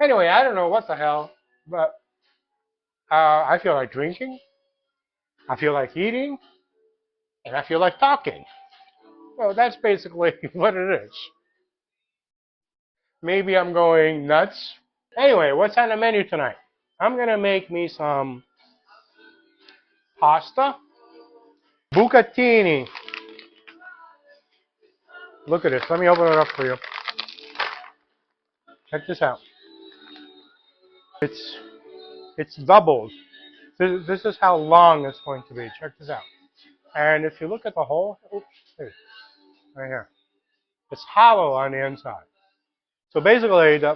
Anyway, I don't know what the hell, but I feel like drinking, I feel like eating, and I feel like talking. Well, that's basically what it is. Maybe I'm going nuts. Anyway, what's on the menu tonight? I'm gonna make me some pasta, bucatini. Look at this. Let me open it up for you. Check this out. It's it's doubled. This is how long it's going to be. Check this out. And if you look at the hole, oops, here, right here, it's hollow on the inside. So basically, the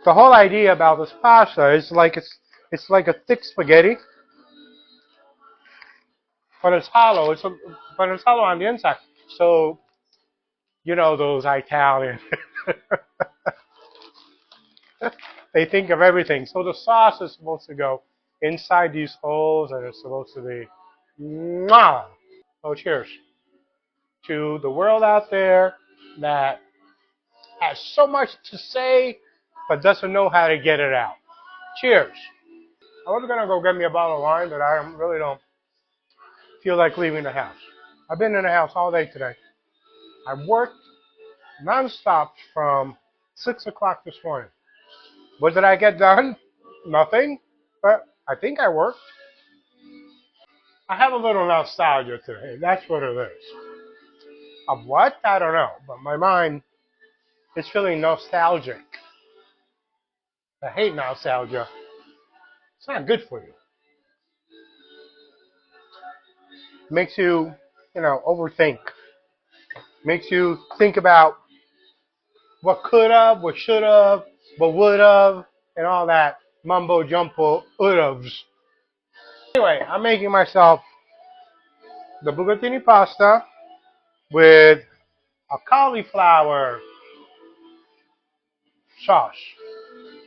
whole idea about this pasta is like it's like a thick spaghetti, but it's hollow. But it's hollow on the inside. So you know those Italians, they think of everything. So the sauce is supposed to go inside these holes, and it's supposed to be, mwah. Oh, cheers to the world out there that has so much to say but doesn't know how to get it out. Cheers. I was gonna go get me a bottle of wine, but I really don't feel like leaving the house. I've been in the house all day today. I worked nonstop from 6 o'clock this morning. What did I get done? Nothing. But I think I worked. I have a little nostalgia today. That's what it is. Of what? I don't know. But my mind is feeling nostalgic. I hate nostalgia. It's not good for you. Makes you, overthink. Makes you think about what could have, what should have, what would have, and all that mumbo jumbo would haves. Anyway, I'm making myself the bucatini pasta with a cauliflower sauce.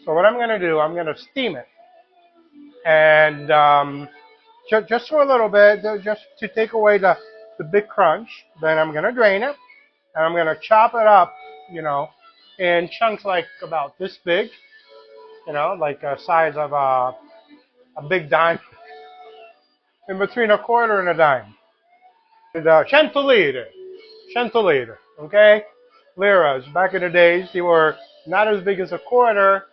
So what I'm going to do, I'm going to steam it. And just for a little bit, just to take away the big crunch. Then I'm going to drain it. And I'm going to chop it up, in chunks like about this big, like the size of a big dime, in between a quarter and a dime. And, centiliter, okay? Liras. Back in the days, they were not as big as a quarter.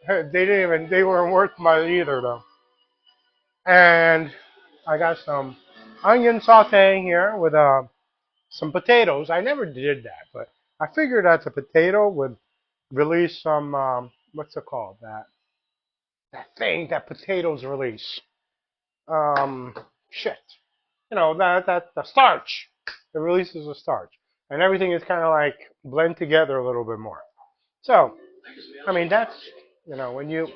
They weren't worth much either, though. And I got some onion sauteing here with some potatoes. I never did that, but I figured that the potato would release some, what's it called? That thing that potatoes release. Shit. The starch. It releases the starch. And everything is kind of like blend together a little bit more. So, I mean, that's, when you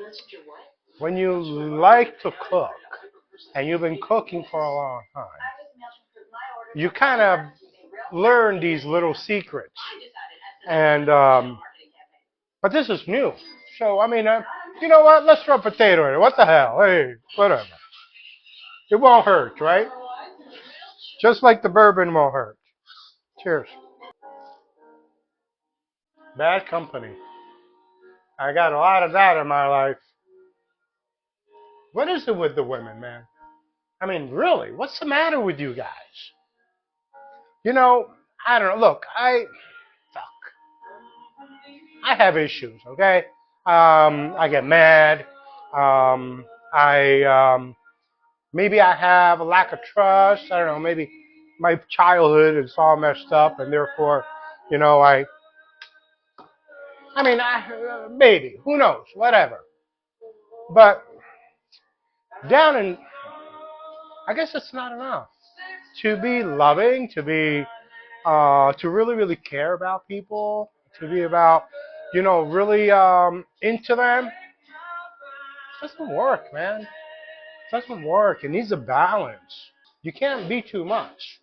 like to cook and you've been cooking for a long time, you kind of learn these little secrets. And, but this is new. So, I mean, you know what? Let's throw a potato in it. What the hell? Hey, whatever. It won't hurt, right? Just like the bourbon won't hurt. Cheers. Bad company. I got a lot of that in my life. What is it with the women, man? I mean, really, what's the matter with you guys? You know, I don't know. Look, I have issues, okay? I get mad. Maybe I have a lack of trust. I don't know. Maybe my childhood is all messed up, and therefore, you know, maybe, who knows, whatever. But down in, I guess it's not enough to be loving, to really, really care about people, to be about, really into them. It doesn't work, man. It doesn't work. It needs a balance. You can't be too much.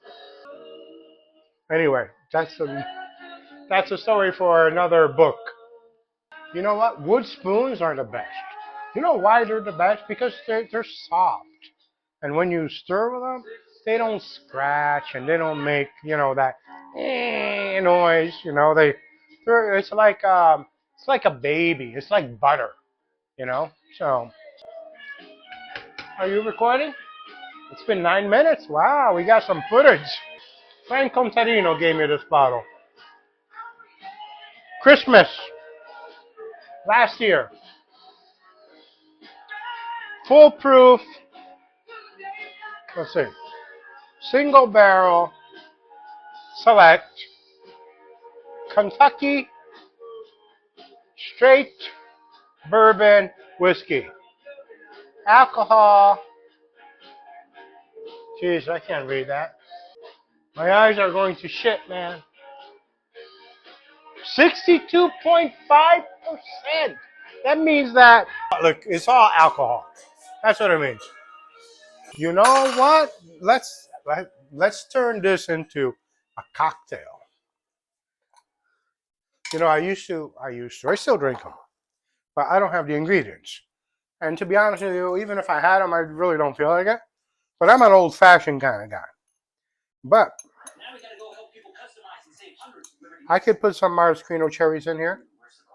Anyway, that's a story for another book. You know what? Wood spoons are the best. You know why they're the best? Because they're soft. And when you stir with them, they don't scratch and they don't make, that noise. it's like a baby. It's like butter, you know. So, are you recording? It's been 9 minutes. Wow, we got some footage. Frank Contarino gave me this bottle. Christmas last year. Foolproof. Let's see. Single barrel select Kentucky straight bourbon whiskey. Alcohol. Jeez, I can't read that. My eyes are going to shit, man. 62.5%. That means that, look, it's all alcohol. That's what it means. You know what? Let's turn this into a cocktail. You know, I still drink them, but I don't have the ingredients. And to be honest with you, even if I had them, I really don't feel like it. But I'm an old-fashioned kind of guy. But I could put some maraschino cherries in here.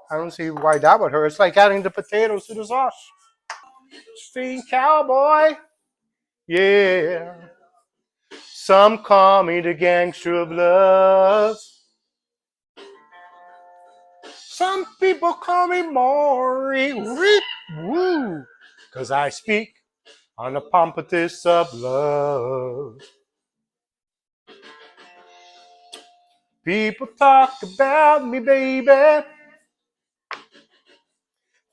I don't see why that would hurt. It's like adding the potatoes to the sauce. Fiend cowboy. Yeah. Some call me the gangster of love. Some people call me Maury. Woo. Because I speak on the pompatus of love. People talk about me, baby.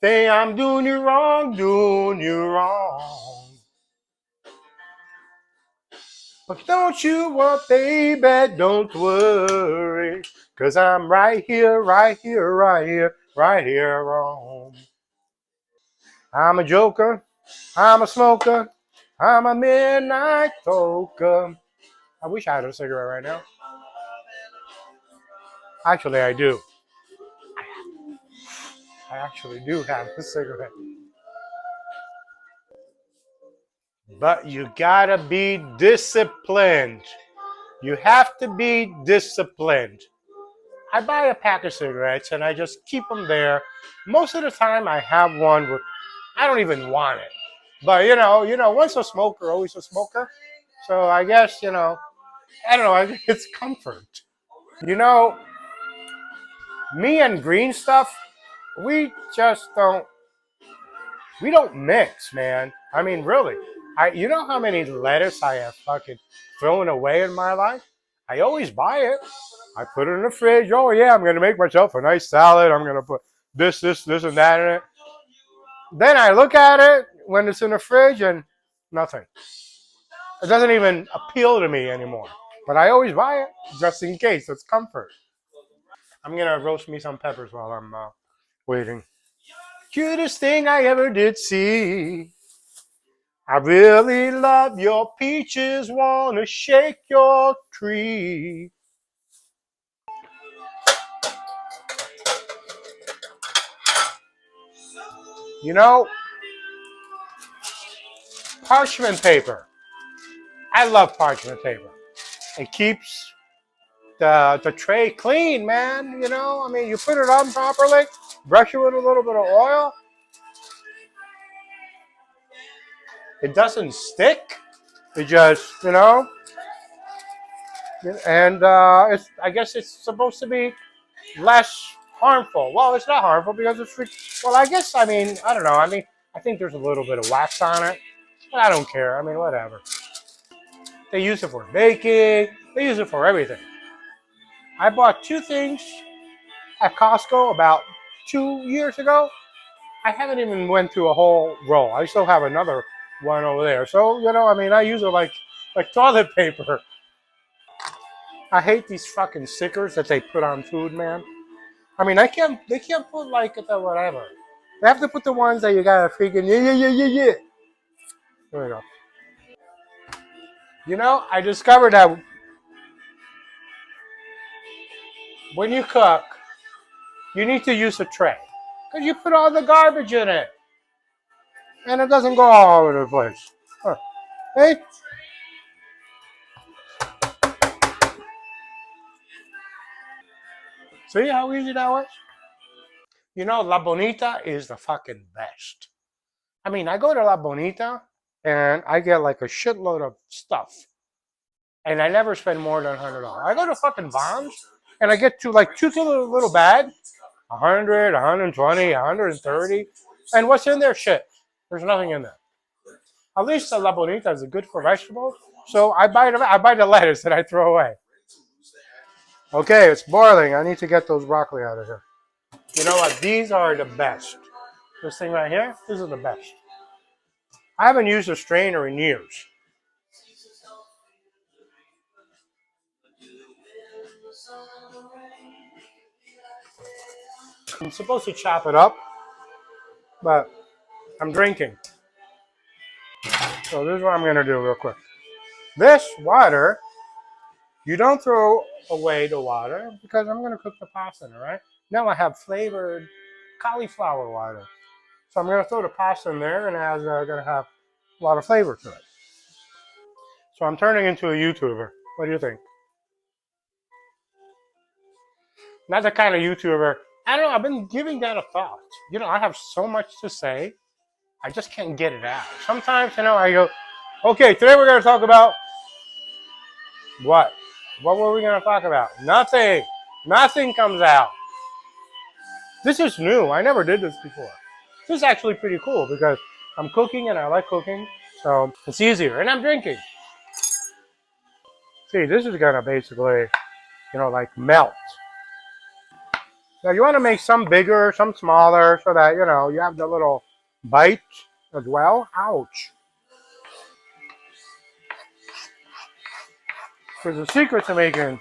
Say I'm doing you wrong, doing you wrong. But don't you worry, baby, don't worry. Cause I'm right here, right here, right here, right here wrong. I'm a joker, I'm a smoker, I'm a midnight toker. I wish I had a cigarette right now. Actually, I do. I actually do have a cigarette. But you gotta be disciplined. You have to be disciplined. I buy a pack of cigarettes and I just keep them there. Most of the time, I have one with I don't even want it. But once a smoker, always a smoker. So I guess I don't know. I think it's comfort. You know, me and green stuff, we just don't. We don't mix, man. I mean, really. You know how many lettuce I have fucking thrown away in my life? I always buy it. I put it in the fridge. Oh yeah, I'm gonna make myself a nice salad. I'm gonna put this, and that in it. Then I look at it when it's in the fridge and nothing. It doesn't even appeal to me anymore. But I always buy it just in case. It's comfort. I'm gonna roast me some peppers while I'm waiting. Cutest thing I ever did see. I really love your peaches. Wanna shake your tree. You know, parchment paper. I love parchment paper. It keeps the tray clean, man. I mean, you put it on properly, brush it with a little bit of oil. It doesn't stick. It just, and I guess it's supposed to be less harmful. Well, it's not harmful because well, I guess, I mean, I don't know. I mean, I think there's a little bit of wax on it, but I don't care. I mean, whatever. They use it for baking. They use it for everything. I bought two things at Costco about 2 years ago. I haven't even went through a whole roll. I still have another one over there. So, I mean, I use it like toilet paper. I hate these fucking stickers that they put on food, man. I mean, they can't put like the whatever. They have to put the ones that you gotta freaking yeah. There we go. I discovered that when you cook, you need to use a tray. Because you put all the garbage in it. And it doesn't go all over the place. Huh. Hey? See how easy that was? You know, La Bonita is the fucking best. I mean, I go to La Bonita and I get like a shitload of stuff. And I never spend more than $100. I go to fucking Vons and I get to like two little bag, 100, 120, 130. And what's in there? Shit. There's nothing in there. At least the La Bonita is good for vegetables. So I buy the lettuce that I throw away. Okay, it's boiling. I need to get those broccoli out of here. You know what? These are the best. This thing right here, this is the best. I haven't used a strainer in years. I'm supposed to chop it up, but I'm drinking. So this is what I'm going to do real quick. This water, you don't throw away the water because I'm going to cook the pasta in it, right? Now I have flavored cauliflower water. So I'm going to throw the pasta in there and it's going to have a lot of flavor to it. So I'm turning into a YouTuber. What do you think? Not the kind of YouTuber. I don't know. I've been giving that a thought. You know, I have so much to say. I just can't get it out. Sometimes, you know, I go, okay, today we're going to talk about what? What were we going to talk about? Nothing. Nothing comes out. This is new. I never did this before. This is actually pretty cool because I'm cooking and I like cooking. So it's easier. And I'm drinking. See, this is going to basically, you know, like melt. Now you want to make some bigger, some smaller so that, you know, you have the little bite as well. Ouch. There's a secret to making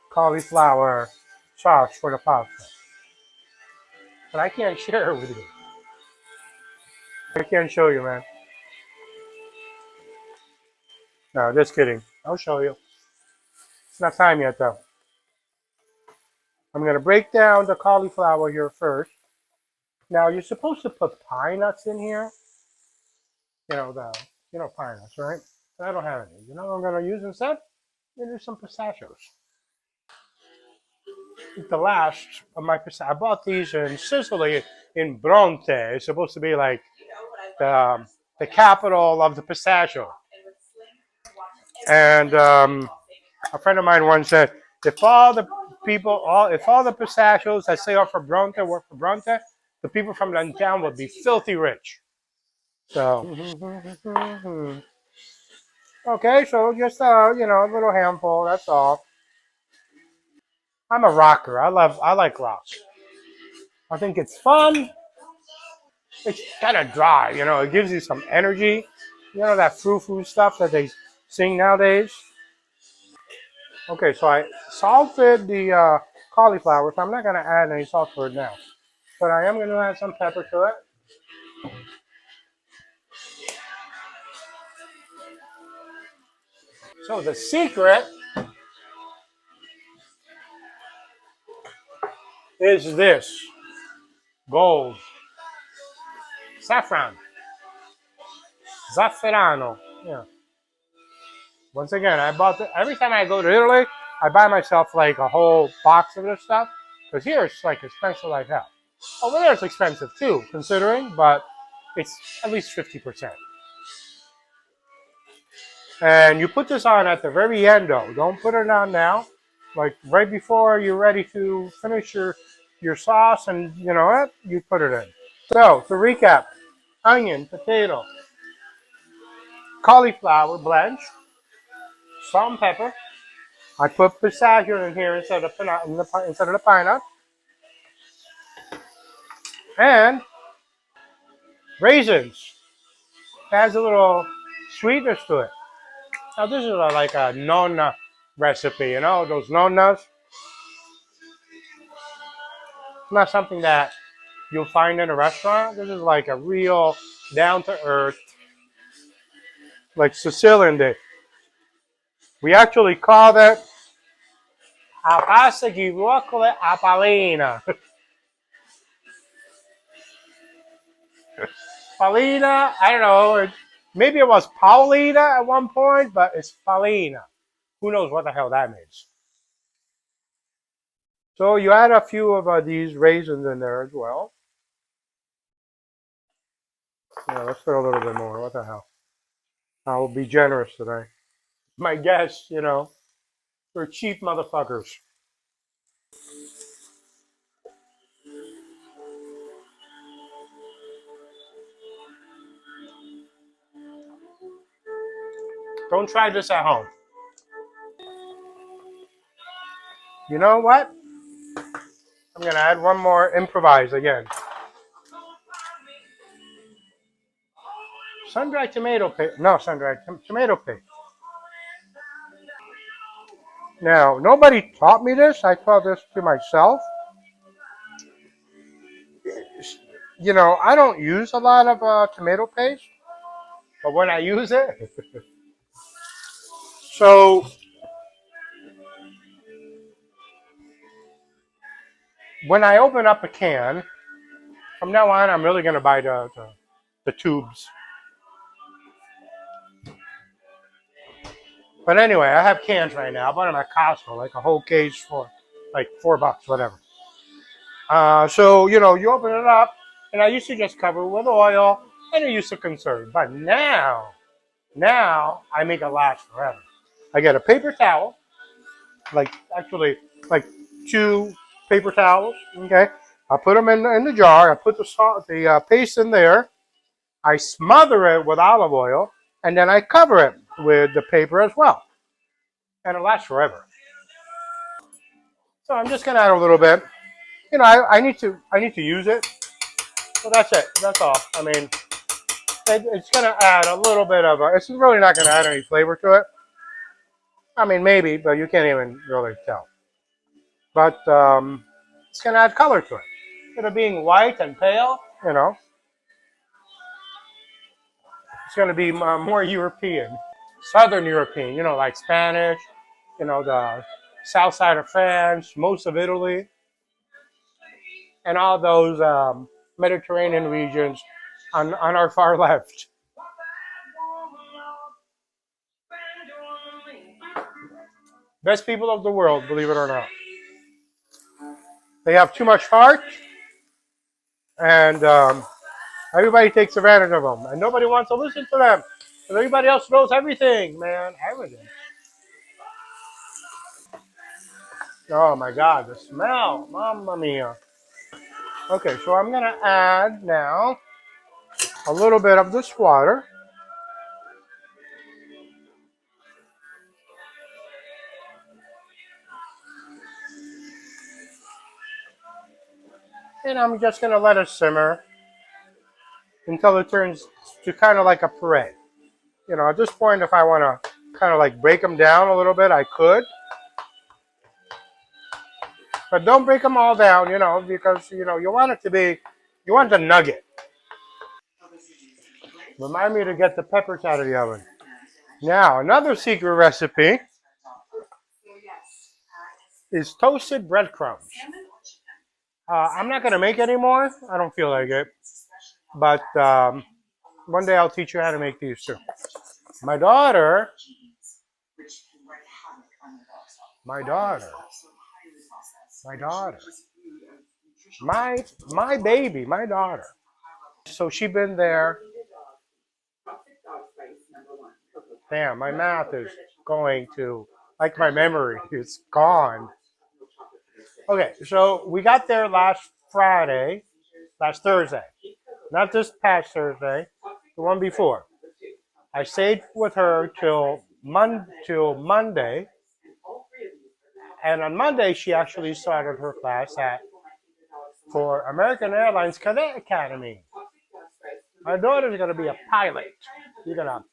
cauliflower sauce for the pasta. But I can't share it with you. I can't show you, man. No, just kidding. I'll show you. It's not time yet, though. I'm going to break down the cauliflower here first. Now, you're supposed to put pine nuts in here. Pine nuts, right? But I don't have any. You know what I'm going to use instead? There's some pistachios. The last of my pistachios. I bought these in Sicily, in Bronte. It's supposed to be like the capital of the pistachio. And a friend of mine once said, if all the pistachios that say are for Bronte were for Bronte, the people from that town would be filthy rich. So, okay, so just a little handful. That's all. I'm a rocker. I like rock. I think it's fun. It's kind of dry, you know. It gives you some energy. You know that frou-frou stuff that they sing nowadays. Okay, so I salted the cauliflower, so I'm not going to add any salt to it now. But I am going to add some pepper to it. So the secret is this. Gold. Saffron. Zafferano. Yeah. Once again, I bought every time I go to Italy, I buy myself like a whole box of this stuff. Because here it's like expensive like hell. Over there it's expensive too, considering, but it's at least 50%. And you put this on at the very end though. Don't put it on now. Like right before you're ready to finish your sauce and you know what? You put it in. So to recap, onion, potato, cauliflower blanched, salt and pepper. I put pistachio in here instead of the pineapple. And raisins. Adds a little sweetness to it. Now this is like a nonna recipe, you know, those nonnas. Not something that you'll find in a restaurant. This is like a real down to earth, like Sicilian dish. We actually call that a pasta di rucola a palina. Palina, I don't know, maybe it was Paulina at one point, but it's Palina. Who knows what the hell that means? So you add a few of these raisins in there as well. Yeah, let's throw a little bit more. What the hell? I will be generous today. My guests, they're cheap motherfuckers. Don't try this at home. You know what? I'm gonna add one more improvise again. Sun-dried tomato paste. No, sun-dried tomato paste. Now, nobody taught me this. I taught this to myself. I don't use a lot of tomato paste, but when I use it, so when I open up a can, from now on, I'm really gonna buy the tubes. But anyway, I have cans right now. I bought them at Costco, like a whole case for like $4, whatever. So you open it up, and I used to just cover it with oil, and it used to conserve. But now I make it last forever. I get a paper towel, actually like two paper towels. Okay, I put them in the jar. I put the paste in there. I smother it with olive oil, and then I cover it with the paper as well, and it lasts forever. So I'm just gonna add a little bit. I need to use it. So that's it. That's all. I mean, it's gonna add a little bit of a. It's really not gonna add any flavor to it. I mean, maybe, but you can't even really tell. But it's gonna add color to it. Instead of being white and pale, it's gonna be more European, Southern European. Like Spanish. The south side of France, most of Italy, and all those Mediterranean regions on our far left. Best people of the world, believe it or not. They have too much heart, and everybody takes advantage of them, and nobody wants to listen to them. And everybody else knows everything, man, everything. Oh my God, the smell, mamma mia. Okay, so I'm gonna add now a little bit of this water. And I'm just gonna let it simmer until it turns to kind of like a puree. At this point, if I want to kind of like break them down a little bit, I could. But don't break them all down, because, you want it to be, you want the nugget. Remind me to get the peppers out of the oven. Now, another secret recipe is toasted breadcrumbs. I'm not going to make any more. I don't feel like it. But one day I'll teach you how to make these too. My daughter, my daughter, my daughter, my baby, my daughter. So she's been there. Damn, my math is going to, like my memory, it's gone. Okay, so we got there last Thursday. Not this past Thursday, the one before. I stayed with her till Monday, and on Monday she actually started her class for American Airlines Cadet Academy. My daughter's gonna be a pilot. You're gonna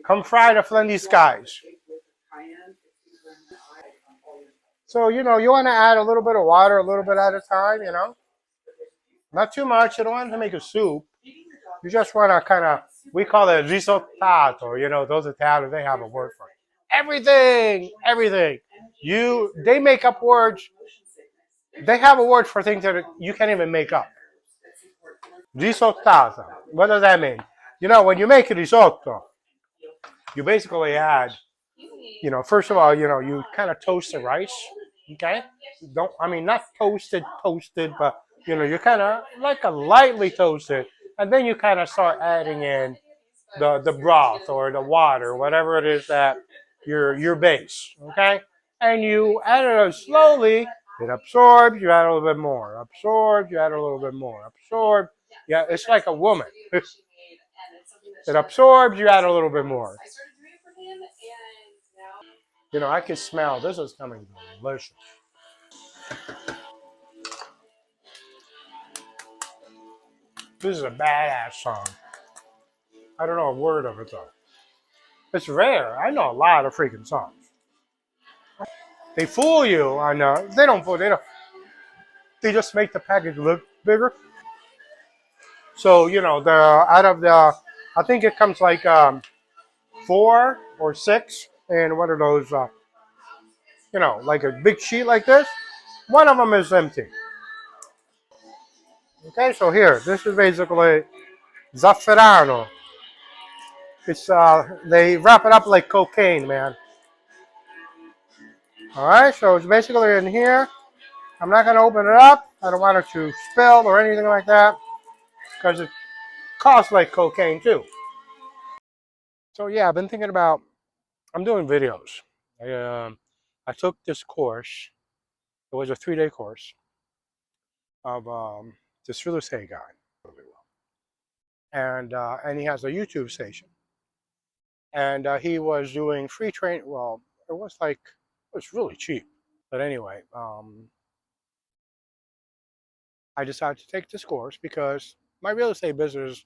come fly the friendly skies. So you want to add a little bit of water, a little bit at a time. Not too much. You don't want to make a soup. You just want to kind of, we call it risottato. Those Italians, they have a word for it. Everything. They make up words. They have a word for things that you can't even make up. Risottato. What does that mean? When you make risotto, you basically add, first of all, you kind of toast the rice. Okay, don't I mean not toasted, but you kind of like a lightly toasted, and then you kind of start adding in the broth or the water, whatever it is that your base. Okay, and you add it slowly. It absorbs. You add a little bit more. Absorbs. You add a little bit more. Absorb. Yeah, it's like a woman. It absorbs. You add a little bit more. I can smell this is coming delicious. This is a badass song. I don't know a word of it though. It's rare. I know a lot of freaking songs. They fool you on they don't fool. They don't. They just make the package look bigger. So the out of the, I think it comes like 4 or 6 in one of those. Like a big sheet like this. One of them is empty. Okay, so here, this is basically zafferano. It's they wrap it up like cocaine, man. All right, so it's basically in here. I'm not gonna open it up. I don't want it to spill or anything like that because it costs like cocaine too. So yeah, I've been thinking about. I'm doing videos. I took this course. It was a 3-day course of this real estate guy, and he has a YouTube station, and he was doing free train. Well, it was really cheap. But anyway, I decided to take this course because my real estate business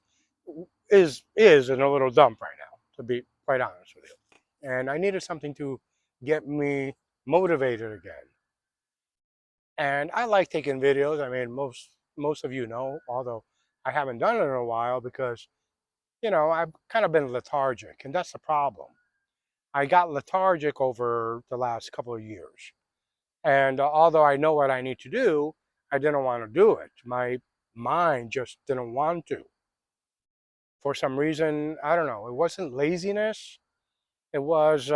is in a little dump right now, to be quite honest with you. And I needed something to get me motivated again. And I like taking videos. I mean, most of you know, although I haven't done it in a while because I've kind of been lethargic, and that's the problem. I got lethargic over the last couple of years. And although I know what I need to do, I didn't want to do it. My mind just didn't want to. For some reason, I don't know. It wasn't laziness. It was, it's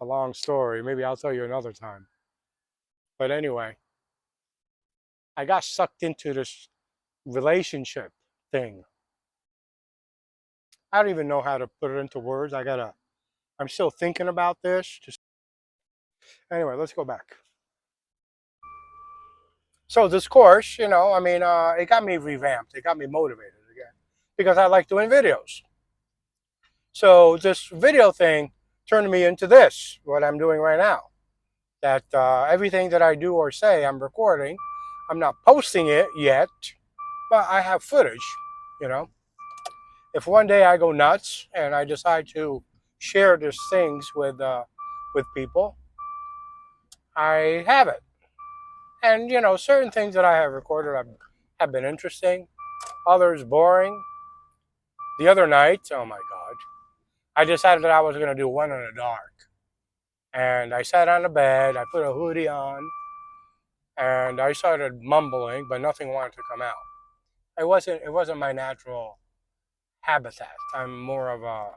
a long story. Maybe I'll tell you another time. But anyway, I got sucked into this relationship thing. I don't even know how to put it into words. I'm still thinking about this. Anyway, let's go back. So this course, I mean, it got me revamped. It got me motivated again because I like doing videos. So this video thing turned me into this, what I'm doing right now. That everything that I do or say, I'm recording. I'm not posting it yet, but I have footage, you know. If one day I go nuts and I decide to share these things with people, I have it. And, certain things that I have recorded have been interesting, others boring. The other night, oh my God, I decided that I was going to do one in the dark. And I sat on the bed, I put a hoodie on, and I started mumbling, but nothing wanted to come out. It wasn't my natural habitat. I'm more of a,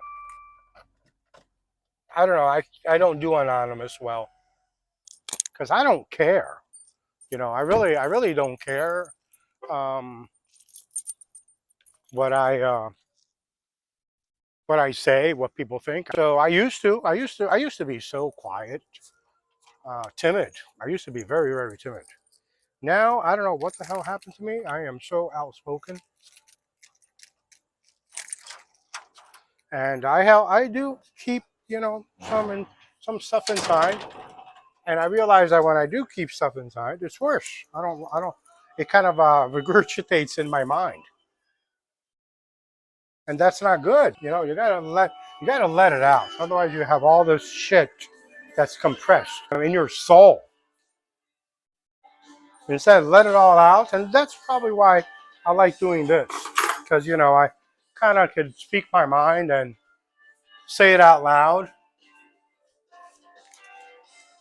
I don't know, I don't do anonymous well because I don't care. I really don't care um, what I say, what people think. So I used to be so quiet, timid. I used to be very, very timid. Now I don't know what the hell happened to me. I am so outspoken, and I do keep some stuff inside, and I realize that when I do keep stuff inside, it's worse. I don't. It kind of regurgitates in my mind, and that's not good. You gotta let it out. Otherwise, you have all this shit that's compressed in your soul. Instead, let it all out, and that's probably why I like doing this because I kind of could speak my mind and say it out loud,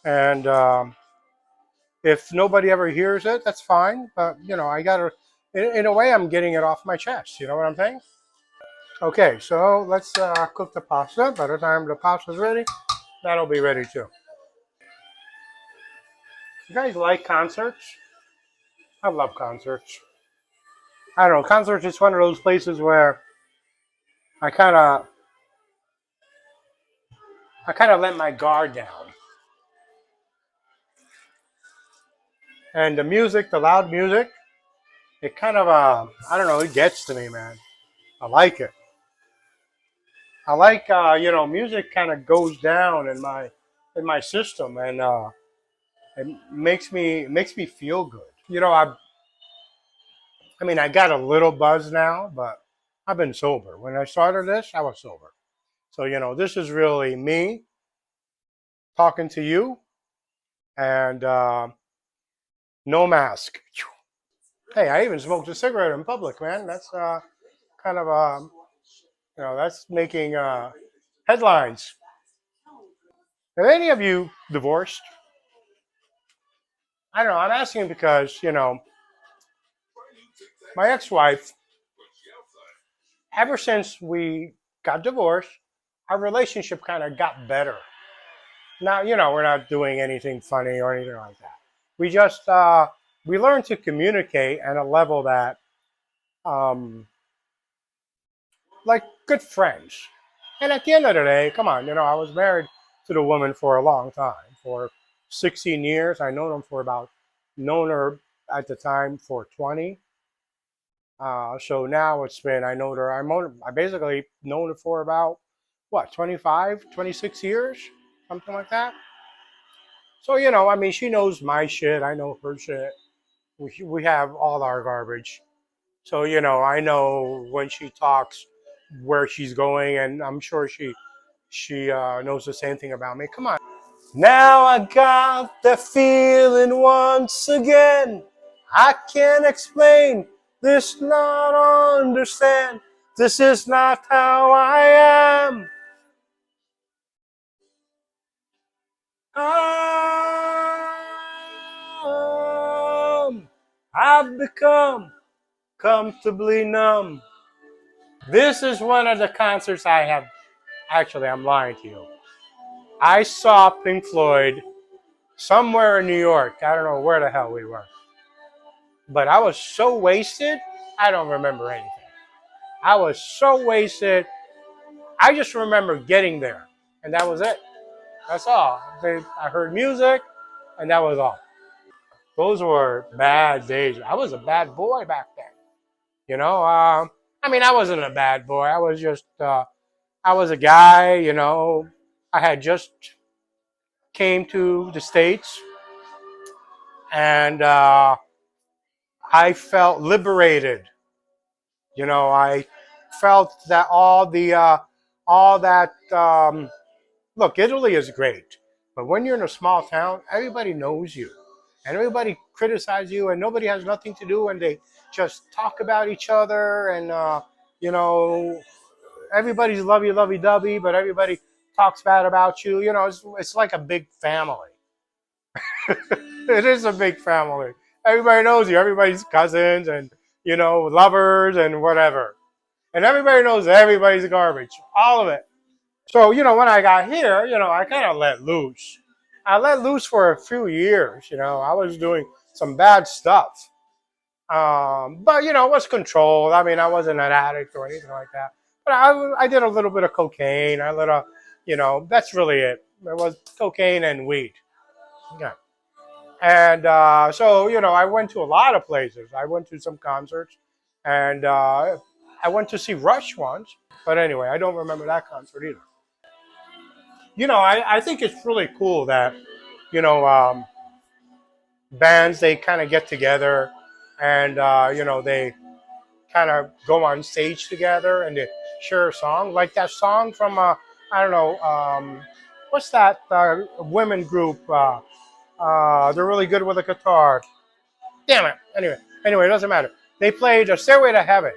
and if nobody ever hears it, that's fine. But I gotta, in a way, I'm getting it off my chest. You know what I'm saying? Okay, so let's cook the pasta. By the time the pasta's ready, that'll be ready too. You guys like concerts? I love concerts. I don't know. Concerts is one of those places where I kind of I kind of let my guard down. And the music, the loud music, it kind of I don't know, it gets to me, man. I like it. I like music kind of goes down in my system, and it makes me feel good. I mean, I got a little buzz now, but I've been sober. When I started this, I was sober. So this is really me talking to you, and no mask. Hey, I even smoked a cigarette in public, man. That's kind of that's making headlines. Are any of you divorced? I don't know. I'm asking because my ex-wife, ever since we got divorced, our relationship kind of got better. Now, we're not doing anything funny or anything like that. We just we learned to communicate at a level that, um, like good friends. And at the end of the day, come on, I was married to the woman for a long time, for 16 years. Known her at the time for 20. So now it's been, I basically known her for about, what, 25, 26 years? Something like that. So, I mean, she knows my shit. I know her shit. We have all our garbage. So, I know when she talks where she's going, and I'm sure she knows the same thing about me. Come on. Now I got the feeling once again. I can't explain this, not understand. This is not how I am. I've become comfortably numb. This is one of the concerts I have. Actually, I'm lying to you. I saw Pink Floyd somewhere in New York. I don't know where the hell we were. But I was so wasted, I don't remember anything. I was so wasted. I just remember getting there, and that was it. That's all. I heard music, and that was all. Those were bad days. I was a bad boy back then. I mean, I wasn't a bad boy. I was just, I was a guy. I had just came to the States, and I felt liberated. I felt that all that. Look, Italy is great, but when you're in a small town, everybody knows you, and everybody criticizes you, and nobody has nothing to do, and they just talk about each other, and you know, everybody's lovey-dovey, but everybody talks bad about you. It's like a big family. It is a big family. Everybody knows you. Everybody's cousins and lovers and whatever. And everybody knows everybody's garbage. All of it. So, when I got here, I kind of let loose. I let loose for a few years. I was doing some bad stuff. But, it was controlled. I mean, I wasn't an addict or anything like that. But I did a little bit of cocaine. That's really it. It was cocaine and weed. Yeah. And so, I went to a lot of places. I went to some concerts, and I went to see Rush once. But anyway, I don't remember that concert either. I think it's really cool that, you know, um, bands, they kind of get together, and, they kind of go on stage together and they share a song. Like that song from, I don't know, what's that women group? They're really good with a guitar. Damn it. Anyway, it doesn't matter. They played a Stairway to Heaven,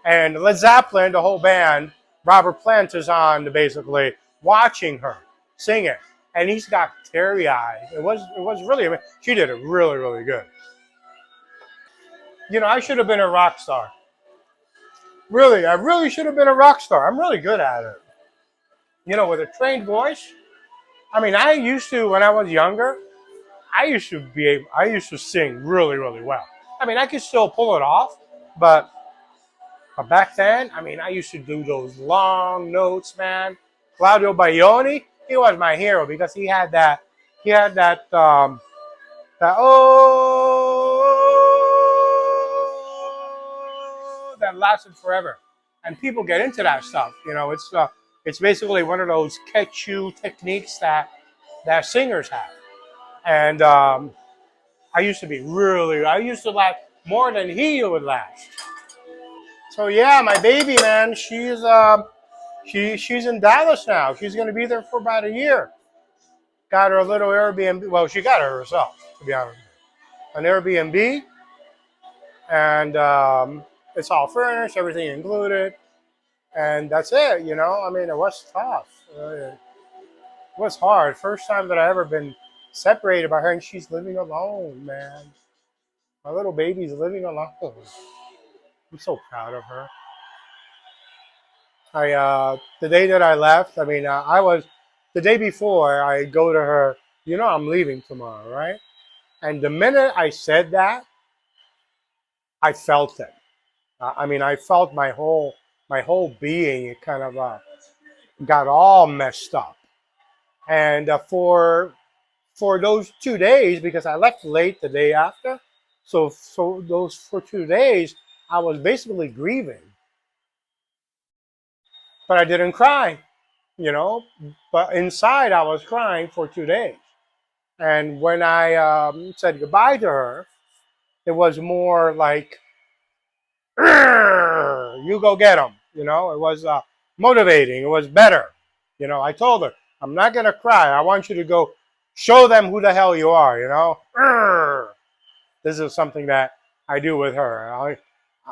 and Led Zeppelin, the whole band, Robert Plant is on basically watching her sing it, and he's got teary eyes. It was really, she did it really, really good. I should have been a rock star. Really, I really should have been a rock star. I'm really good at it. With a trained voice. I mean, I used to when I was younger. I used to sing really, really well. I mean, I could still pull it off, but back then, I mean, I used to do those long notes, man. Claudio Baioni, he was my hero because he had that that lasted forever, and people get into that stuff. You know, it's basically one of those catch you techniques that singers have, and I used to laugh more than he would laugh. So yeah, my baby man, she's in Dallas now. She's gonna be there for about a year. Got her a little Airbnb. Well, she got her herself, to be honest. An Airbnb, and it's all furnished, everything included, and that's it. You know, I mean, it was tough. It was hard. First time that I ever been separated by her, and she's living alone, man. My little baby's living alone. I'm so proud of her. The day that I left, I mean, I was the day before I go to her. You know, I'm leaving tomorrow, right? And the minute I said that, I felt it. I mean, I felt my whole being. It kind of got all messed up. And for those 2 days, because I left late the day after, so those for 2 days, I was basically grieving, but I didn't cry. You know, but inside I was crying for 2 days. And when I said goodbye to her, it was more like, you go get them. You know, it was motivating. It was better. You know, I told her, I'm not going to cry. I want you to go show them who the hell you are, you know. This is something that I do with her.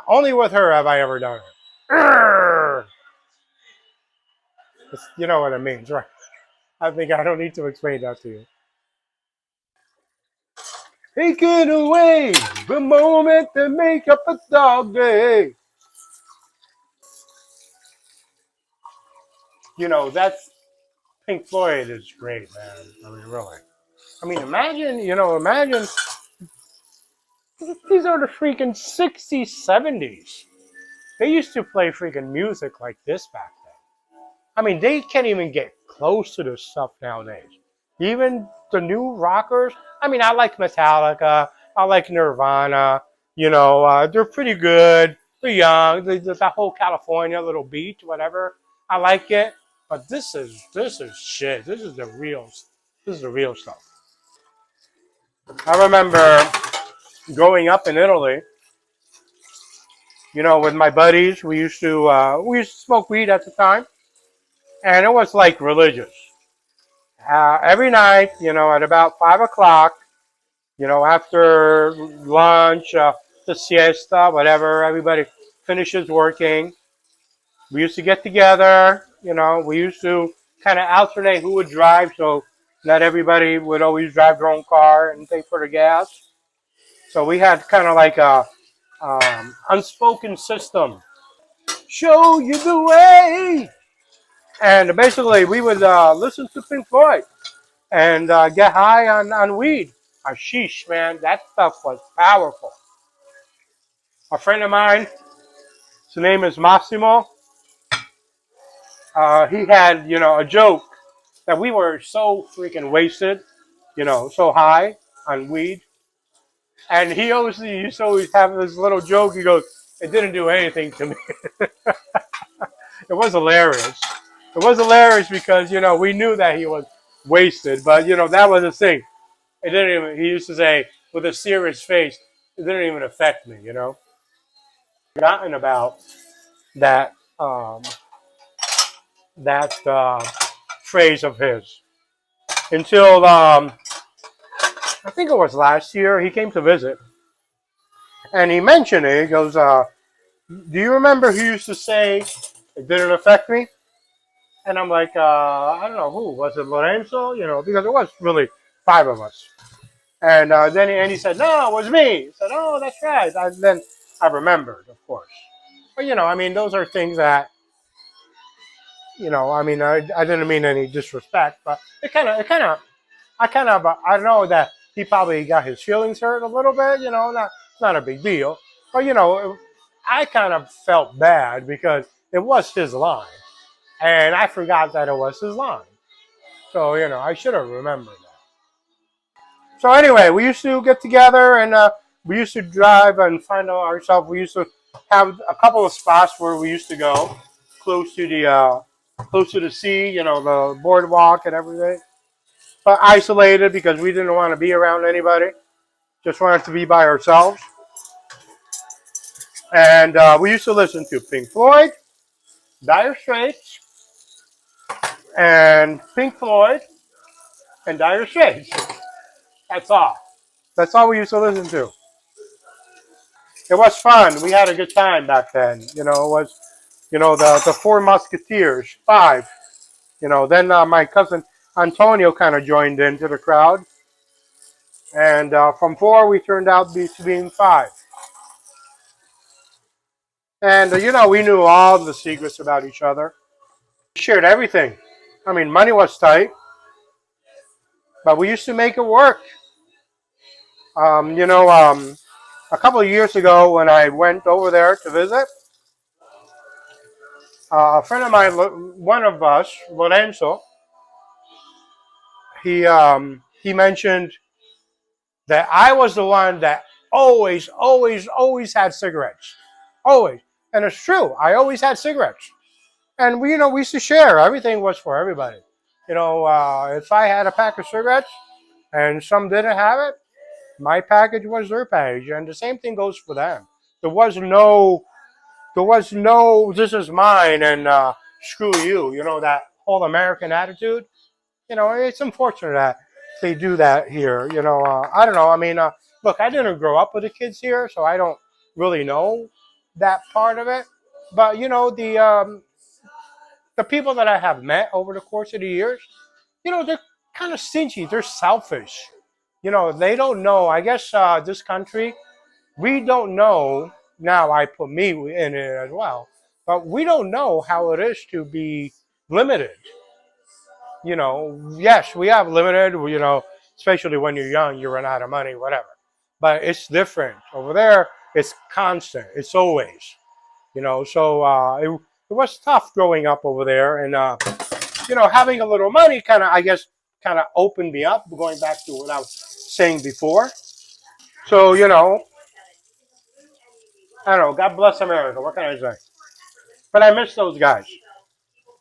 Only with her have I ever done it. You know what it means, right? I think I don't need to explain that to you. Taking away the moment to make up a dog day. You know, that's Pink Floyd is great, man. I mean, really. I mean, imagine these are the freaking 60s, 70s. They used to play freaking music like this back then. I mean, they can't even get close to this stuff nowadays. Even the new rockers. I mean, I like Metallica. I like Nirvana. You know, they're pretty good. They're young. That whole California little beat, whatever. I like it. But this is shit. This is the real. This is the real stuff. I remember growing up in Italy. You know, with my buddies, we used to smoke weed at the time, and it was like religious. Every night, you know, at about 5 o'clock, you know, after lunch, the siesta, whatever, everybody finishes working. We used to get together. You know, we used to kind of alternate who would drive, so not everybody would always drive their own car and pay for the gas. So we had kind of like a unspoken system. Show you the way. And basically, we would listen to Pink Floyd and get high on weed. Sheesh, man, that stuff was powerful. A friend of mine, his name is Massimo. He had, you know, a joke that we were so freaking wasted, you know, so high on weed, and he used to always have this little joke. He goes, "It didn't do anything to me." It was hilarious. It was hilarious because you know we knew that he was wasted, but you know that was the thing. It didn't even. He used to say with a serious face, "It didn't even affect me." You know, forgotten about that that phrase of his until I think it was last year. He came to visit, and he mentioned it. He goes, "Do you remember who used to say it didn't affect me?" And I'm like, I don't know who was it, Lorenzo? You know, because it was really five of us. And then he said, no, it was me. He said, oh, that's right. Then I remembered, of course. But you know, I mean, those are things that you know. I mean, I didn't mean any disrespect, but I know that he probably got his feelings hurt a little bit. Not a big deal, but I kind of felt bad because it was his line, and I forgot that it was his line. So I should have remembered that. So anyway, we used to get together and we used to drive and find out ourselves. We used to have a couple of spots where we used to go close to the sea, the boardwalk and everything. But isolated because we didn't want to be around anybody. Just wanted to be by ourselves. And we used to listen to Pink Floyd, Dire Straits, and Pink Floyd and Dire Straits. That's all. That's all we used to listen to. It was fun. We had a good time back then. It was, the Four Musketeers, five. Then my cousin Antonio kind of joined into the crowd. And from four, we turned out to being five. And, we knew all the secrets about each other. We shared everything. I mean, money was tight, but we used to make it work. A couple of years ago when I went over there to visit, a friend of mine, one of us, Lorenzo, he mentioned that I was the one that always, always, always had cigarettes, always, and it's true. I always had cigarettes, and we used to share. Everything was for everybody. If I had a pack of cigarettes and some didn't have it, my package was their package, and the same thing goes for them. There was no, this is mine and screw you. That whole American attitude. It's unfortunate that they do that here. I don't know. I mean, look, I didn't grow up with the kids here, so I don't really know that part of it. But the people that I have met over the course of the years, they're kind of stingy. They're selfish. They don't know. I guess this country, we don't know. Now I put me in it as well, but we don't know how it is to be limited. Yes, we have limited, especially when you're young, you run out of money, whatever. But it's different. Over there, it's constant. It's always, so it was tough growing up over there. And, having a little money kind of, I guess, kind of opened me up, going back to what I was saying before. So, I don't know, God bless America. What can I say? But I miss those guys.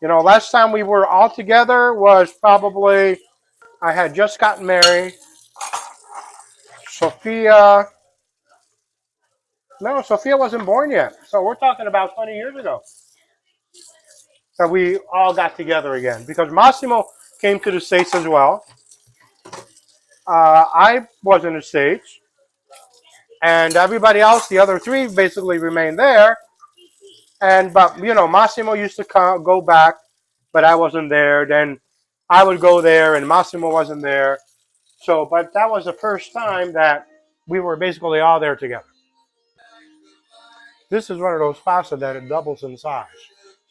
Last time we were all together was probably, I had just gotten married. Sophia, no, Sophia wasn't born yet. So we're talking about 20 years ago that we all got together again because Massimo came to the States as well. I was in the States, and everybody else, the other three, basically remained there. But Massimo used to go back, but I wasn't there. Then I would go there, and Massimo wasn't there. So, but that was the first time that we were basically all there together. This is one of those pasta that it doubles in size.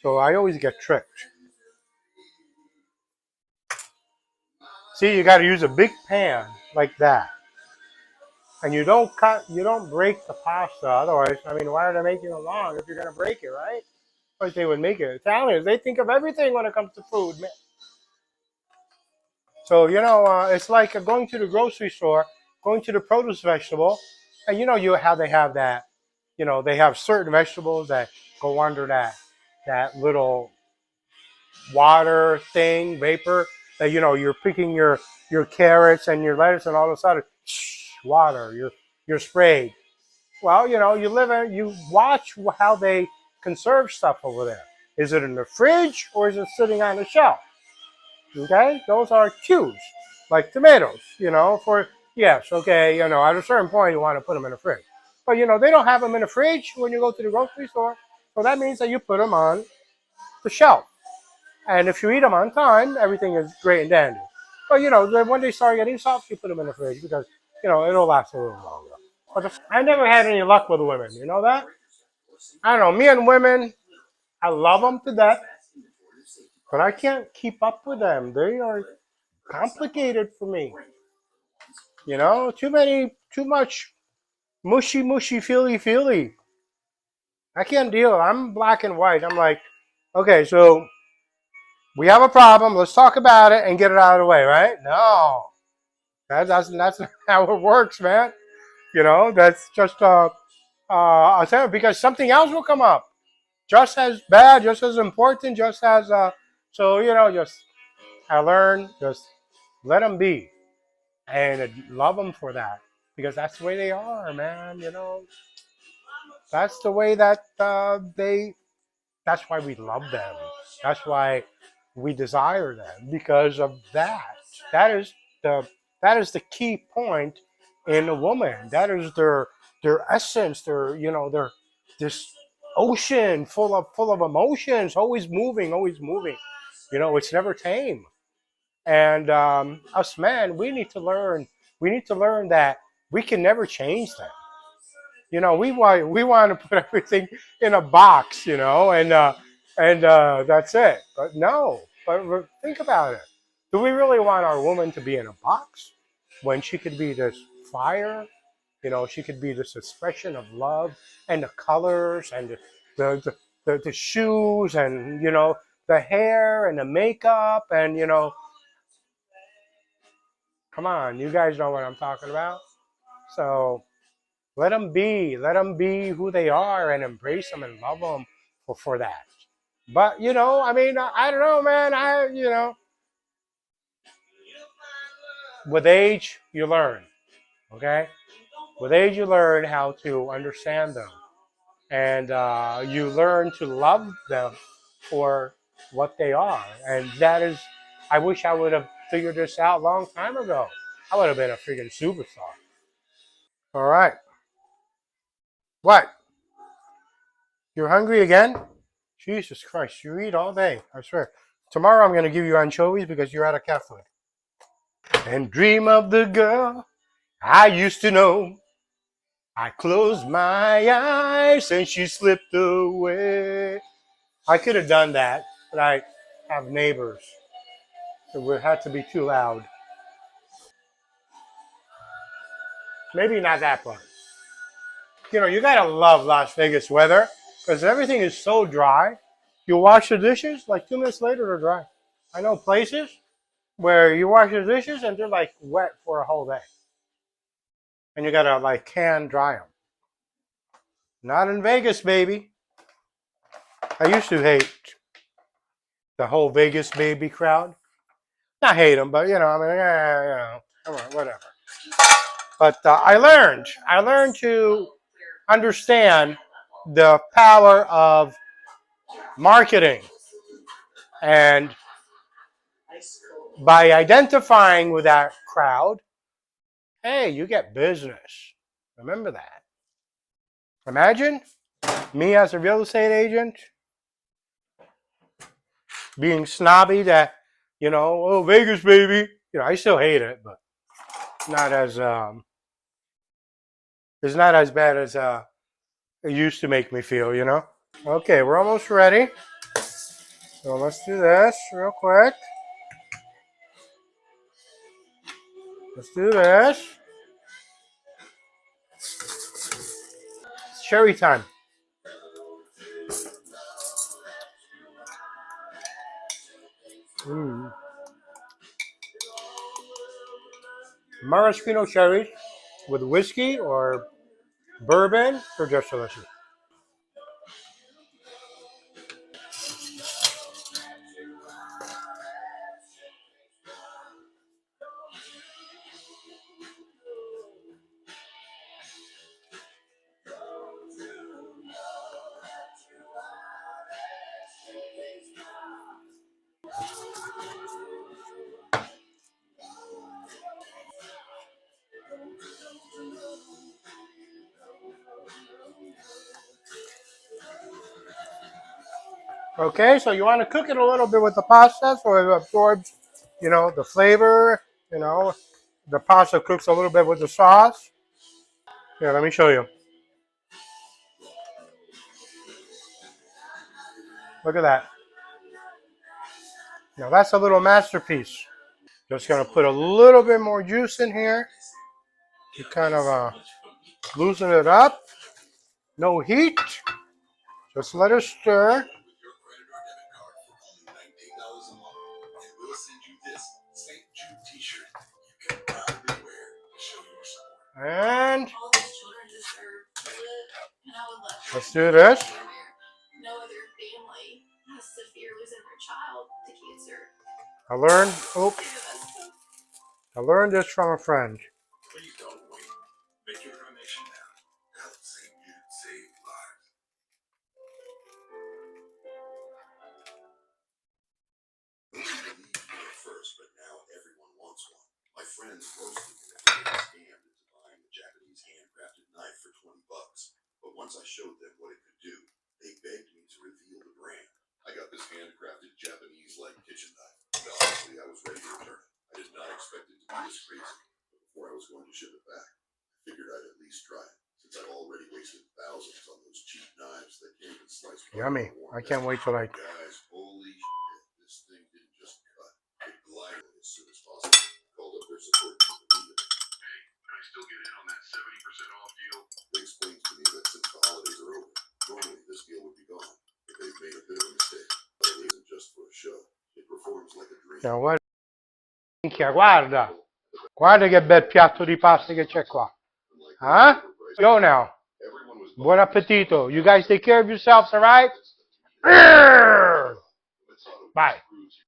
So I always get tricked. See, you got to use a big pan like that. And you don't break the pasta. Otherwise, I mean, why are they making it long if you're going to break it, right? Of course, they would make it. Italians, they think of everything when it comes to food. So, it's like going to the grocery store, going to the produce vegetable, and how they have that, they have certain vegetables that go under that little water thing, vapor, that you're picking your carrots and your lettuce, and all of a sudden, water, you're sprayed. Well, you watch how they conserve stuff over there. Is it in the fridge or is it sitting on the shelf? Okay, those are cues, like tomatoes. For yes, okay, at a certain point you want to put them in the fridge, but they don't have them in the fridge when you go to the grocery store. So that means that you put them on the shelf. And if you eat them on time, everything is great and dandy. But when they start getting soft, you put them in the fridge because it'll last a little longer. I never had any luck with women. You know that? I don't know. Me and women, I love them to death, but I can't keep up with them. They are complicated for me. You know, too much mushy, mushy, feely, feely. I can't deal. I'm black and white. I'm like, okay, so we have a problem. Let's talk about it and get it out of the way, right? No, that's not how it works, man. You know, that's just I said because something else will come up, just as bad, just as important, just as so you know, just I learn, just let them be and love them for that because that's the way they are, man. You know, that's the way that they. That's why we love them. That's why we desire them because of that. That is the that is the key point in a woman. That is their essence. Their you know their this ocean full of emotions, always moving, always moving. You know, it's never tame. And us men, we need to learn. We need to learn that we can never change them. You know, we want to put everything in a box, you know, and that's it. But no, but think about it. Do we really want our woman to be in a box when she could be this fire? You know, she could be this expression of love and the colors and the shoes and you know the hair and the makeup and you know, come on, you guys know what I'm talking about. So let them be who they are and embrace them and love them for that. But you know, I mean, I don't know, man. You know, with age you learn. Okay, with age you learn how to understand them, and you learn to love them for what they are. And that is, I wish I would have figured this out a long time ago. I would have been a freaking superstar. All right, what? You're hungry again? Jesus Christ, you eat all day, I swear. Tomorrow I'm going to give you anchovies because you're out of cat food. And dream of the girl I used to know. I closed my eyes and she slipped away. I could have done that, but I have neighbors. It would have to be too loud. Maybe not that part. You know, you got to love Las Vegas weather because everything is so dry. You wash the dishes, like 2 minutes later, they're dry. I know places where you wash the dishes and they're like wet for a whole day, and you gotta like hand dry them. Not in Vegas, baby. I used to hate the whole Vegas baby crowd. Not hate them, but you know, I mean, you know, come on, whatever. But I learned to understand the power of marketing, and by identifying with that crowd, hey, you get business. Remember that. Imagine me as a real estate agent being snobby that, you know, oh, Vegas, baby. You know, I still hate it, but not as, it's not as bad as it used to make me feel, you know? Okay, we're almost ready. So let's do this real quick. Let's do this. It's cherry time. Mm. Maraschino cherries with whiskey or bourbon, they're just delicious. Okay, so you want to cook it a little bit with the pasta so it absorbs, you know, the flavor, you know, the pasta cooks a little bit with the sauce. Here, let me show you. Look at that. Now that's a little masterpiece. Just gonna put a little bit more juice in here. You kind of loosen it up. No heat. Just let it stir. And let's do this. I learned this from a friend. Once I showed them what it could do, they begged me to reveal the brand. I got this handcrafted Japanese-like kitchen knife. Honestly, I was ready to return it. I did not expect it to be this crazy. But before I was going to ship it back, I figured I'd at least try it, since I've already wasted thousands on those cheap knives that can't even slice. Yummy. I can't wait till Guys, holy shit, this thing didn't just cut. It glided as soon as possible. Called up their support team immediately. Hey, can I still get in on that 70% off deal? They explained to me that since the holidays are over, normally this deal would be gone. But they've made a bit of a mistake. But it isn't just for a show. It performs like a dream. Now what? Minchia, guarda. Guarda che bel piatto di pasta che c'è qua. Huh? Go now. Buon appetito. You guys take care of yourselves, all right? Bye.